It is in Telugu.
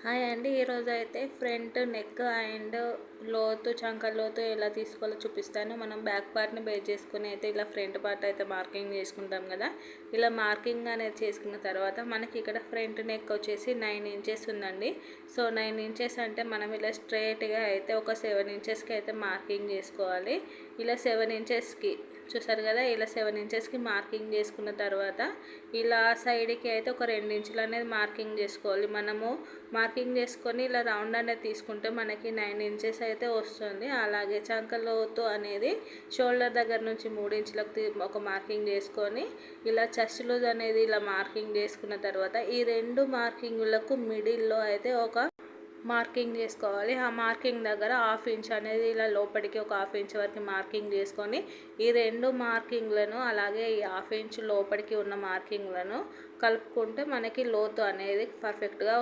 హాయ్ అండి. ఈరోజు అయితే ఫ్రంట్ నెక్ అండ్ లోతు చంక లోతు ఎలా తీసుకోవాలో చూపిస్తాను. మనం బ్యాక్ పార్ట్ని బేస్ చేసుకుని అయితే ఇలా ఫ్రంట్ పార్ట్ అయితే మార్కింగ్ చేసుకుంటాం కదా. ఇలా మార్కింగ్ అనేది చేసుకున్న తర్వాత మనకి ఇక్కడ ఫ్రంట్ నెక్ వచ్చేసి 9 ఇంచెస్ ఉందండి. సో 9 ఇంచెస్ అంటే మనం ఇలా స్ట్రైట్గా అయితే ఒక 7 ఇంచెస్కి అయితే మార్కింగ్ చేసుకోవాలి. ఇలా 7 ఇంచెస్కి చూసారు కదా, ఇలా 7 ఇంచెస్కి మార్కింగ్ చేసుకున్న తర్వాత ఇలా సైడ్కి అయితే ఒక 2 ఇంచులు అనేది మార్కింగ్ చేసుకోవాలి. మనము మార్కింగ్ చేసుకొని ఇలా రౌండ్ అనేది తీసుకుంటే మనకి 9 ఇంచెస్ అయితే వస్తుంది. అలాగే చంక లోతు అనేది షోల్డర్ దగ్గర నుంచి 3 ఇంచులకు ఒక మార్కింగ్ చేసుకొని ఇలా చెస్ట్ లూజ్ అనేది ఇలా మార్కింగ్ చేసుకున్న తర్వాత ఈ రెండు మార్కింగులకు మిడిల్లో అయితే ఒక మార్కింగ్ చేసుకోవాలి. ఆ మార్కింగ్ దగ్గర 1/2 ఇంచ్ అనేది ఇలా లోపలికి ఒక 1/2 ఇంచ్ వరకు మార్కింగ్ చేసుకొని ఈ రెండు మార్కింగ్లను అలాగే ఈ 1/2 ఇంచ్ లోపలికి ఉన్న మార్కింగ్లను కలుపుకుంటే మనకి లోతు అనేది పర్ఫెక్ట్గా